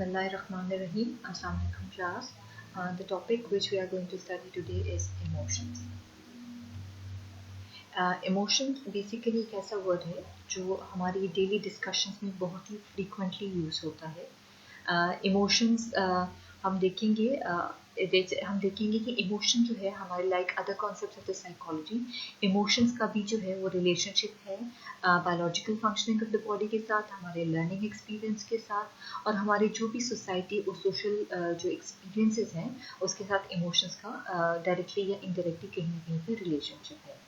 Bismillahirrahmanirrahim. Assalamu alaikum class. The topic which we are going to study today is emotions. Emotions basically एक ऐसा word है जो हमारी daily discussions में बहुत ही फ्रीक्वेंटली यूज़ होता है. इमोशंस हम देखेंगे हम देखेंगे कि इमोशन जो है हमारे like other concepts of the psychology, emotions का भी जो है वो रिलेशनशिप है biological functioning of the body के साथ, हमारे लर्निंग एक्सपीरियंस के साथ और हमारे जो भी सोसाइटी और सोशल जो एक्सपीरियंसेस हैं उसके साथ इमोशंस का डायरेक्टली या इनडायरेक्टली कहीं ना कहीं पर रिलेशनशिप है.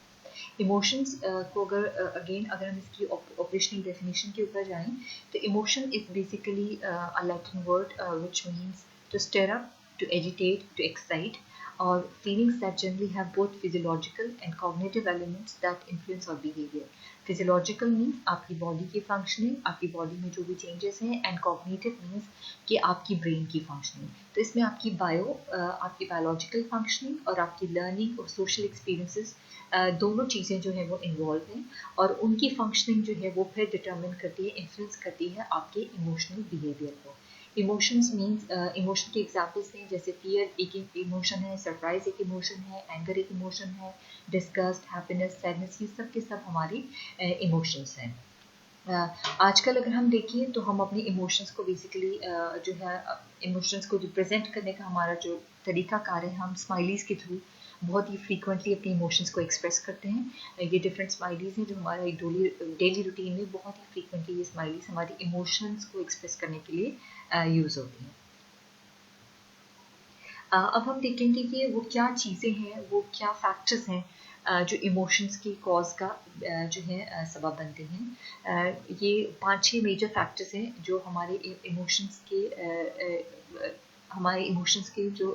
इमोशंस को अगर हम इसकी ऑपरेशनल डेफिनेशन के ऊपर जाएं तो emotion is basically a Latin word which means to stir up, to agitate, to excite, or feelings that generally have both physiological and cognitive elements that influence our behavior. Physiological means आपकी body की functioning, आपकी body में जो भी changes हैं, and cognitive means कि आपकी brain की फंक्शनिंग. तो इसमें आपकी आपकी बायोलॉजिकल फंक्शनिंग और आपकी लर्निंग और सोशल एक्सपीरियंसेस दोनों चीज़ें जो है वो इन्वॉल्व हैं और उनकी फंक्शनिंग जो है वो फिर डिटर्मिन करती है, इन्फ्लुएंस करती है आपके इमोशनल बिहेवियर को. इमोशंस मीन्स इमोशन के एग्जाम्पल्स हैं जैसे फियर एक इमोशन है, सरप्राइज एक इमोशन है, एंगर एक इमोशन है, डिस्गस्ट, हैप्पीनेस, सैडनेस, ये सब के सब हमारी इमोशंस हैं. आजकल अगर हम देखें तो हम अपने इमोशंस को बेसिकली जो है इमोशंस को रिप्रेजेंट करने का हमारा जो तरीका कार है, हम स्माइलीज़ के थ्रू बहुत ही फ्रीक्वेंटली अपने इमोशंस को एक्सप्रेस करते हैं. ये डिफरेंट स्माइलीज़ हैं जो हमारा डेली रूटीन में बहुत ही फ्रीक्वेंटली ये स्माइलीज़ हमारी इमोशंस को एक्सप्रेस करने के लिए यूज़ होती हैं. अब हम देखेंगे कि वो क्या चीज़ें हैं, वो क्या फैक्टर्स हैं जो इमोशंस की कॉज का जो है सबब बनते हैं. ये 5-6 मेजर फैक्टर्स हैं जो हमारे इमोशंस के जो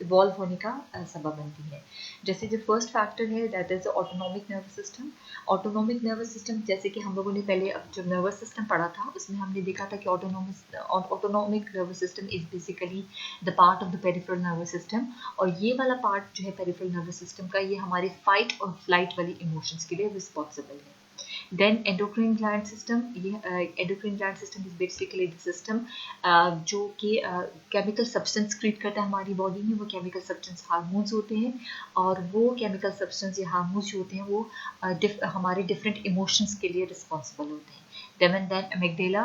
इवॉल्व होने का सबब बनती है. जैसे जो फर्स्ट फैक्टर है that is the autonomic nervous system. Autonomic nervous system जैसे कि हम लोगों ने पहले जो नर्वस सिस्टम पढ़ा था उसमें हमने देखा था कि autonomic nervous system is basically the part of the peripheral nervous system और ये वाला पार्ट जो है पेरिफेरल नर्वस सिस्टम का ये हमारे फाइट और फ्लाइट वाली इमोशंस के लिए रिस्पॉन्सिबल है. Then endocrine gland system, ये endocrine gland system is basically the system जो कि केमिकल सब्सटेंस क्रिएट करता है हमारी बॉडी में. वो केमिकल सब्सटेंस हार्मोन्स होते हैं और वो केमिकल सब्सटेंस या हार्मोन्स जो होते हैं वो हमारे डिफरेंट इमोशंस के लिए रिस्पॉन्सिबल होते हैं. Then amygdala,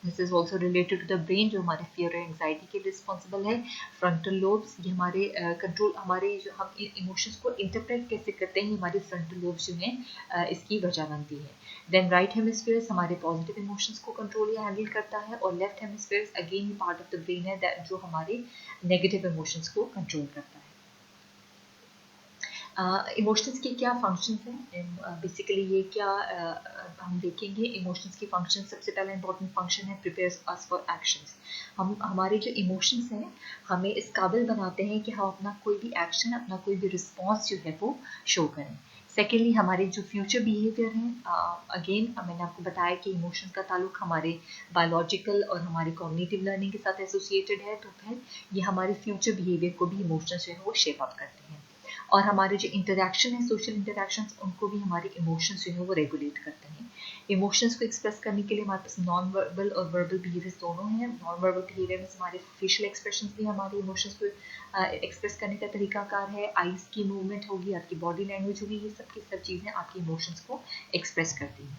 this is also related to the brain जो हमारे fear और anxiety के रिस्पॉन्सिबल है. फ्रंटल लोब्स ये हमारे कंट्रोल हमारे जो हम इमोशंस को इंटरप्रेट कैसे करते हैं हमारे फ्रंटल लोब्स जो हैं इसकी वजह बनती है. देन राइट हेमिस्फीयर्स हमारे पॉजिटिव इमोशंस को कंट्रोल या हैंडल करता है और left hemispheres again part of the brain है जो हमारे नेगेटिव इमोशंस को कंट्रोल करता है. इमोशंस के क्या फंक्शंस हैं बेसिकली ये क्या हम देखेंगे. इमोशंस की फंक्शन सबसे पहला इंपॉर्टेंट फंक्शन है प्रिपेयर्स अस फॉर एक्शंस. हमारे जो इमोशंस हैं हमें इस काबिल बनाते हैं कि हम अपना कोई भी एक्शन, अपना कोई भी रिस्पॉन्स जो है वो शो करें. सेकेंडली हमारे जो फ्यूचर बिहेवियर हैं अगेन मैंने आपको बताया कि इमोशंस का ताल्लुक हमारे बायोलॉजिकल और हमारे कॉग्निटिव लर्निंग के साथ एसोसिएटेड है. तो फिर ये हमारे फ्यूचर बिहेवियर को भी इमोशंस जो है वो शेप अप करते हैं और हमारे जो इंटरेक्शन है सोशल इंटरेक्शंस उनको भी हमारे इमोशंस जो है वो रेगुलेट करते हैं. इमोशंस को एक्सप्रेस करने के लिए हमारे पास नॉन वर्बल और वर्बल बिहेवियर्स दोनों हैं. नॉन वर्बल बिहेवियर में हमारे फेशियल एक्सप्रेशंस भी हमारे इमोशंस को एक्सप्रेस करने का तरीकाकार है. आईज की मूवमेंट होगी, आपकी बॉडी लैंग्वेज होगी, ये सब की सब चीज़ें आपके इमोशंस को एक्सप्रेस करती हैं.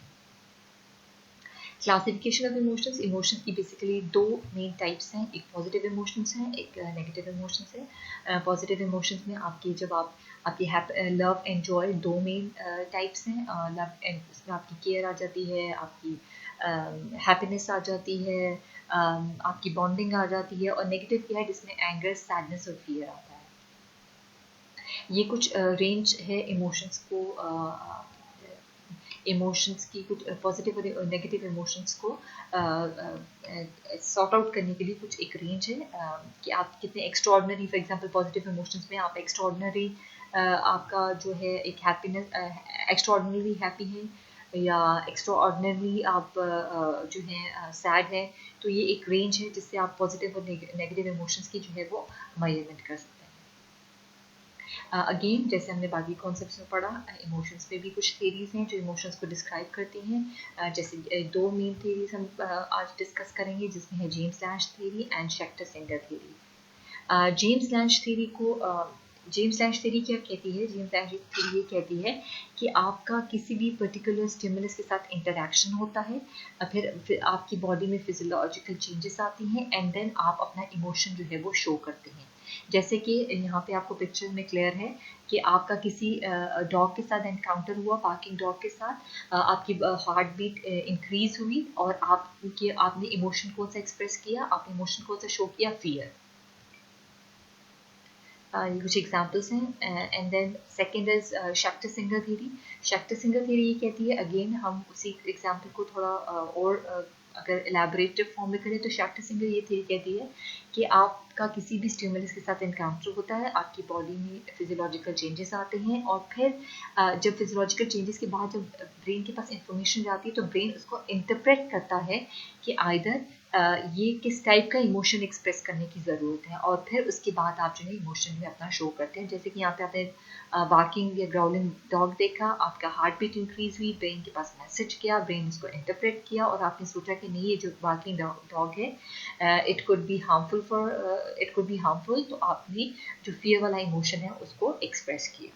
Classification of emotions. इमोशंस की बेसिकली दो मेन टाइप्स हैं. एक पॉजिटिव इमोशंस हैं, एक नेगेटिव इमोशंस है. पॉजिटिव इमोशंस में आपकी जब आपकी लव एंड जॉय दो मेन टाइप्स हैं. लव एंड इसमें आपकी केयर आ जाती है, आपकी हैप्पीनेस आ जाती है, आपकी बॉन्डिंग आ जाती है. और नेगेटिव क्या है जिसमें एंगर, सैडनेस और फियर आता है. ये कुछ रेंज है इमोशंस की कुछ पॉजिटिव और नेगेटिव इमोशंस को सॉर्ट आउट करने के लिए कुछ एक रेंज है कि आप कितने extraordinary. For example positive emotions में आप एक्स्ट्राऑर्डिनरी आपका जो है एक हैप्पीनेस एक्स्ट्राऑर्डिनरी हैप्पी है या एक्स्ट्राऑर्डिनरी आप जो है सैड है. तो ये एक रेंज है जिससे आप पॉजिटिव और नेगेटिव इमोशंस की जो है वो मेजरमेंट कर सकते हैं. अगेन जैसे हमने बाकी कॉन्सेप्ट्स में पढ़ा, इमोशंस में भी कुछ थेरीज हैं जो इमोशंस को डिस्क्राइब करती हैं। जैसे दो मेन थेरीज हम आज डिस्कस करेंगे, जिसमें है James Lange theory and Schachter Singer theory. James Lange theory क्या कहती है? जेम्स लैंज थेरी ये कहती है कि आपका किसी भी पर्टिकुलर स्टिमुलस के साथ इंटरैक्शन होता है, फिर आपकी बॉडी में फिजियोलॉजिकल चेंजेस आती हैं एंड देन आप अपना इमोशन जो है वो शो करते हैं। जैसे कि यहाँ पे आपको पिक्चर में क्लियर है कि आपका किसी डॉग के साथ एनकाउंटर हुआ, पार्किंग डॉग के साथ, आपकी हार्ट बीट इंक्रीज हुई और आपने इमोशन कौन सा एक्सप्रेस किया, आपने इमोशन कौन सा शो किया? फियर। कुछ एग्जाम्पल्स हैं। And then second is Schachter Singer theory. Schachter Singer theory ये कहती है, अगेन हम उसी एग्जाम्पल को थोड़ा और अगर एलैबोरेटिव फॉर्म में करें तो शेक्टर सिंगर ये थ्योरी कहती है कि आपका किसी भी स्टिमुलस के साथ एनकाउंटर होता है, आपकी बॉडी में फिजियोलॉजिकल चेंजेस आते हैं और फिर जब फिजियोलॉजिकल चेंजेस के बाद जब ब्रेन के पास इंफॉर्मेशन जाती है तो ब्रेन उसको इंटरप्रेट करता है कि आइदर ये किस टाइप का इमोशन एक्सप्रेस करने की ज़रूरत है और फिर उसके बाद आप जो है इमोशन भी अपना शो करते हैं। जैसे कि यहाँ पे आपने बार्किंग या ग्राउलिंग डॉग देखा, आपका हार्ट बीट इंक्रीज हुई, ब्रेन के पास मैसेज गया, ब्रेन उसको इंटरप्रेट किया और आपने सोचा कि नहीं, ये जो बार्किंग डॉग है इट कुड बी हार्मफुल, तो आपने जो फियर वाला इमोशन है उसको एक्सप्रेस किया।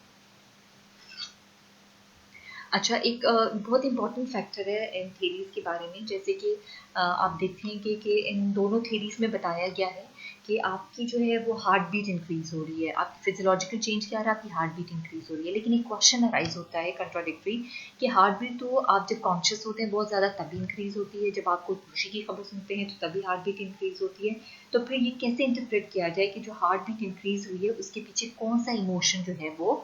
अच्छा, एक बहुत इंपॉर्टेंट फैक्टर है इन थेरीज के बारे में, जैसे कि आप देखेंगे कि इन दोनों थेरीज में बताया गया है कि आपकी जो है वो हार्ट बीट इंक्रीज हो रही है, आपकी फिजियोलॉजिकल चेंज क्या है, आपकी हार्ट बीट इंक्रीज हो रही है। लेकिन एक क्वेश्चन अराइज होता है कंट्राडिक्टरी कि हार्ट बीट तो आप जब कॉन्शियस होते हैं बहुत ज़्यादा तभी इंक्रीज होती है, जब आप कोई खुशी की खबर सुनते हैं तो तभी हार्ट बीट इंक्रीज होती है। तो फिर ये कैसे इंटरप्रेट किया जाए कि जो हार्ट बीट इंक्रीज हुई है उसके पीछे कौन सा इमोशन जो है वो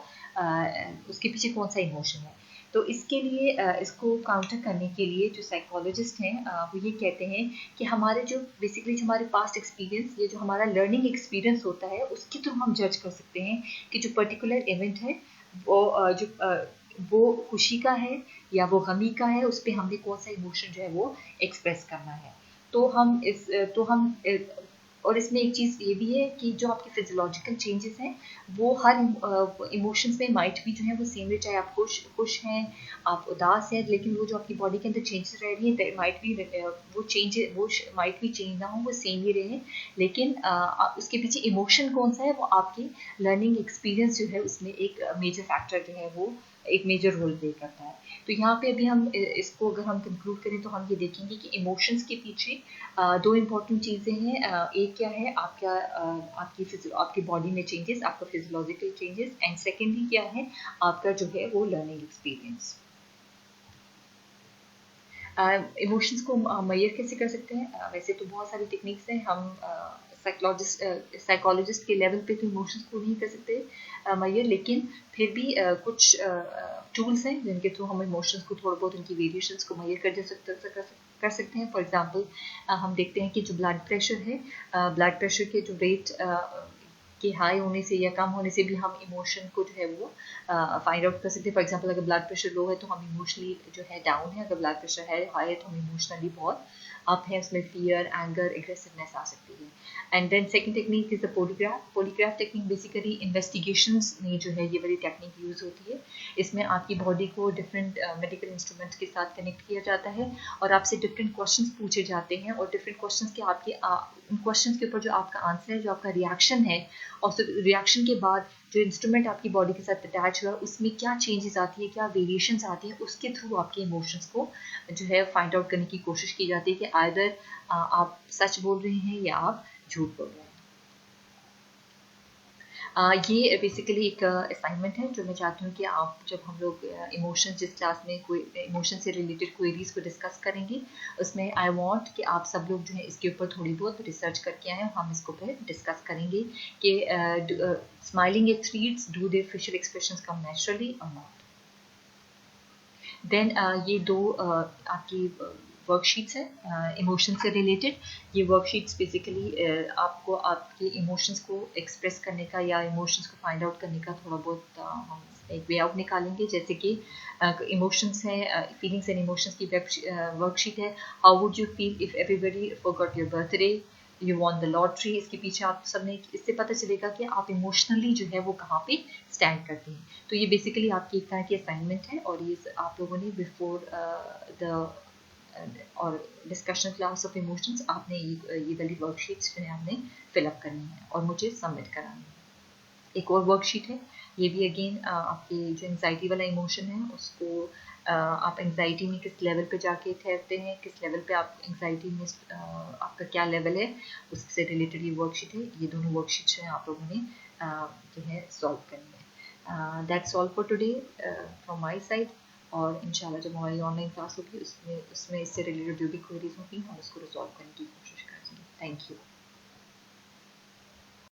उसके पीछे कौन सा इमोशन है? तो इसके लिए इसको काउंटर करने के लिए जो साइकोलॉजिस्ट हैं वो ये कहते हैं कि हमारे जो बेसिकली जो हमारे पास्ट एक्सपीरियंस, ये जो हमारा लर्निंग एक्सपीरियंस होता है उसके थ्रू हम जज कर सकते हैं कि जो पर्टिकुलर इवेंट है वो खुशी का है या वो गमी का है, उस पर हमने कौन सा इमोशन जो है वो एक्सप्रेस करना है। तो हम और इसमें एक चीज़ ये भी है कि जो आपके फिजियोलॉजिकल चेंजेस हैं वो हर इमोशंस में माइट भी जो है वो सेम है, चाहे आप खुश हैं, आप उदास हैं, लेकिन वो जो आपकी बॉडी के अंदर चेंजेस रह रही है माइट भी वो माइट भी चेंज ना हो, वो सेम ही रहे, लेकिन उसके पीछे इमोशन कौन सा है वो आपकी लर्निंग एक्सपीरियंस जो है उसमें एक मेजर फैक्टर जो है वो एक मेजर रोल प्ले करता है। तो यहाँ पे अभी हम इसको अगर हम कंक्लूड करें तो हम ये देखेंगे कि इमोशंस के पीछे दो इम्पॉर्टेंट चीज़ें हैं। एक क्या है, आपकी बॉडी में चेंजेस, आपका फिजियोलॉजिकल चेंजेस, एंड सेकेंडली क्या है, आपका जो है वो लर्निंग एक्सपीरियंस। इमोशंस को मेजर कैसे कर सकते हैं? वैसे तो बहुत सारी टेक्निक्स हैं, हम साइकोलॉजिस्ट के लेवल पे तो इमोशंस को नहीं कर सकते मेजर, लेकिन फिर भी कुछ टूल्स हैं जिनके थ्रू हम इमोशंस को थोड़ा बहुत उनकी वेरिएशंस को मेजर कर सकते हैं। फॉर एग्जांपल हम देखते हैं कि जो ब्लड प्रेशर है, ब्लड प्रेशर के जो रेट कि हाई होने से या कम होने से भी हम इमोशन को जो है वो फाइंड आउट कर सकते हैं। फॉर एग्जांपल अगर ब्लड प्रेशर लो है तो हम इमोशनली जो है डाउन है, अगर ब्लड प्रेशर है हाई है तो हम इमोशनली बहुत अप है, उसमें फियर, एंगर, एग्रेसिवनेस आ सकती है। And then second technique is the polygraph technique. Basically investigations में जो है ये वाली टेक्निक यूज़ होती है। इसमें आपकी बॉडी को डिफरेंट मेडिकल इंस्ट्रूमेंट्स के साथ कनेक्ट किया जाता है और आपसे डिफरेंट क्वेश्चंस पूछे जाते हैं और डिफरेंट क्वेश्चंस के उन क्वेश्चंस के ऊपर जो आपका आंसर है, जो आपका रिएक्शन है, और फिर रिएक्शन के बाद जो इंस्ट्रूमेंट आपकी बॉडी के साथ अटैच हुआ उसमें क्या चेंजेस आती है, क्या वेरिएशंस आती है, उसके थ्रू आपके इमोशंस को जो है फाइंड आउट करने की कोशिश की जाती है कि आइदर आप सच बोल रहे हैं या आप झूठ बोल रहे हैं। ये बेसिकली एक असाइनमेंट है जो मैं चाहती हूँ कि आप, जब हम लोग इमोशन जिस क्लास में कोई इमोशन से रिलेटेड क्वेरीज को डिस्कस करेंगे, उसमें आई वांट कि आप सब लोग जो है इसके ऊपर थोड़ी बहुत रिसर्च करके आएँ। हम इसको फिर डिस्कस करेंगे कि smiling athletes, do their facial expressions come naturally और नॉट। देन ये दो आपकी वर्कशीट्स हैं इमोशन से रिलेटेड। ये वर्कशीट्स बेसिकली आपको आपके इमोशंस को एक्सप्रेस करने का या इमोशंस को फाइंड आउट करने का थोड़ा बहुत हम एक वे आउट निकालेंगे। जैसे कि इमोशंस है, फीलिंग्स एंड इमोशंस की वर्कशीट है। How would you feel if everybody forgot your birthday? You won the lottery, इसके पीछे आप सबने, इससे पता चलेगा कि आप इमोशनली जो है वो कहाँ पे स्टैंड करते हैं। तो ये बेसिकली आपकी एक तरह की असाइनमेंट है, और ये आप लोगों ने बिफोर द और डिस्कशन क्लास ऑफ इमोशंस आपने ये वाली वर्कशीट्स जो है आपने फिलअप करनी है और मुझे सबमिट करानी है। एक और वर्कशीट है, ये भी अगेन आपके जो एंग्जाइटी वाला इमोशन है उसको आप एंग्जाइटी में किस लेवल पे जाके ठहरते हैं, किस लेवल पे आप एंग्जाइटी में आपका क्या लेवल है, उससे रिलेटेड ये वर्कशीट है। ये दोनों वर्कशीट जो है आप लोगों ने जो है सॉल्व करनी है। That's all for today from my side, और इंशाल्लाह जब हमारी ऑनलाइन क्लास होगी उसमें इससे रिलेटेड जो भी क्वेरीज होंगी हम उसको रिजॉल्व करने की कोशिश करेंगे। Thank you.